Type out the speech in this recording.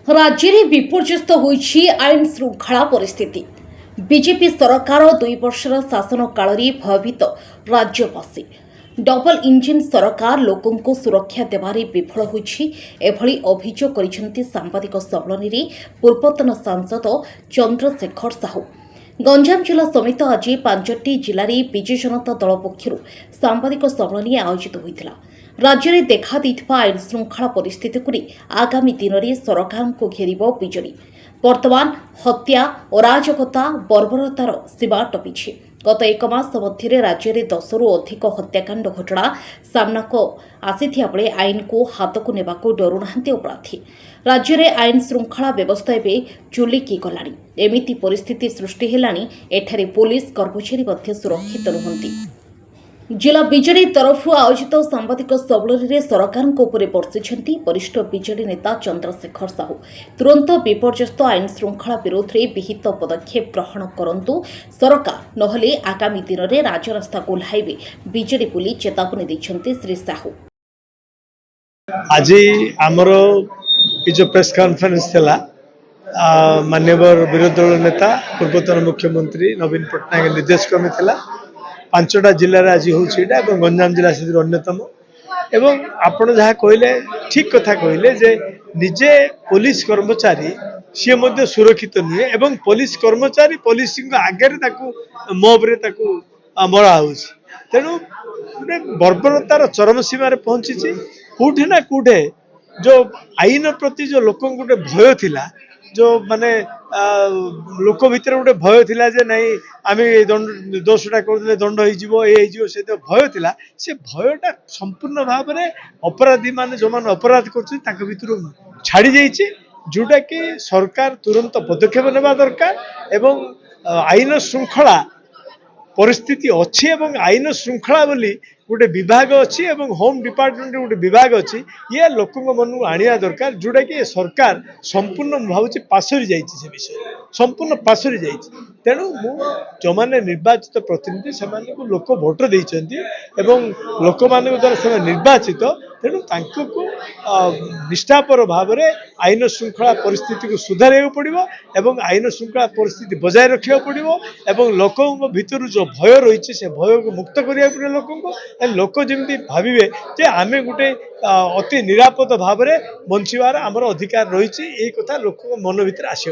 राज्य में विपर्यस्त होइछि आईन श्रृंखला परिस्थिति। बीजेपी सरकार 2 वर्षर शासन काल में भयभीत राज्यवासी। डबल इंजिन सरकार लोकों को सुरक्षा देवारे विफल होइछि एभली अभियोग करिसेंति सांबादिक सम्मेलन पूर्वतन सांसद चंद्रशेखर साहू। गंजाम जिला समेत आज 5टी जिले में विजु जनता दल पक्षर सांबादिक सम्मेलन आयोजित होता। राज्य में देखा आईन श्रृंखला परिस्थिति को आगामी दिन में सरकार को घेर बीजेडी। वर्तमान हत्या अराजकता बर्बरतार सीमा टपिछि। गत एक मास मध्य राज्य में 10 रु अधिक हत्याकांड घटना सामनाक आसीथिया बेले आईन को हाथ को नेबा को डरुनाहांती अपराधी। राज्य में आईन श्रृंखला व्यवस्था एवं चुलिकी गलानी। एमिति परिस्थिति सृष्टि हेलानी एठारे पुलिस कर्मचारी मध्य सुरक्षित रुहंती। जिला बीजेडी तरफ आयोजित सांबादिक सम्मेलन में सरकार बर्षिंट वरिष्ठ बीजेडी नेता चंद्रशेखर साहू। तुरंत विपर्यस्त आईन श्रृंखला विरोध में विहित पदक्षेप ग्रहण करंतु सरकार नहले आगामी दिन में राजरास्ता ओह्लाइबे बीजेडी बोली चेतावनी दैछन्ते श्री साहू। आज आमर जो प्रेस कॉन्फ्रेंस थिला माननीय विरोधी दल नेता पूर्वतन मुख्यमंत्री नवीन पट्टनायक निर्देश क्रमे थिला 5टा जिले आज होगा गंजाम जिला से अन्यतम। एवं आपण जहाँ कहले ठीक कथा कहले जे निजे पुलिस कर्मचारी सी मध्य सुरक्षित नुहे एवं पुलिस कर्मचारी पुलिस आगे मब्रे मरा हो। तेणु गोटे बर्बरतार चरम सीमार पहुंची कौटे ना कौटे जो आईन प्रति जो लोक गोटे भय थिला जो माने लोक भितर गोटे भय थिला जे नहीं आमे दोषटा करदे दंड हो से तो भय थिला। से भयटा संपूर्ण भाव में अपराधी माने जो मान अपराध कर भितर छाड़ी जाइए जोटा कि सरकार तुरंत पदक्षेप नेबा दरकार। एवं आईन श्रृंखला परिस्थिति अच्छी एवं आईन श्रृंखला बोली गोटे विभाग अच्छी एवं होम डिपार्टमेंट गोटे विभाग अच्छी ये लोक मन को आनिया दरकार जोटा कि सरकार संपूर्ण भावुँ पासरी जाइए से विषय संपूर्ण पासरी जाइए। तेणु जो मैंने निर्वाचित प्रतिनिधि से लोक भोट देते लोक मान द्वारा से निर्वाचित तेणु को निष्ठापर भाव में आईन श्रृंखला परिस्थिति को सुधार पड़ो एवं आईन श्रृंखला परिस्थिति बजाय रखा पड़ो एवं लोकों भितर जो भय रही से भय को मुक्त करा पड़े लोक लोक जमी भावे जे आम गोटे अति निरापद भाव में बंचार आमर अधिकार रही कथा लोक मन भर आस।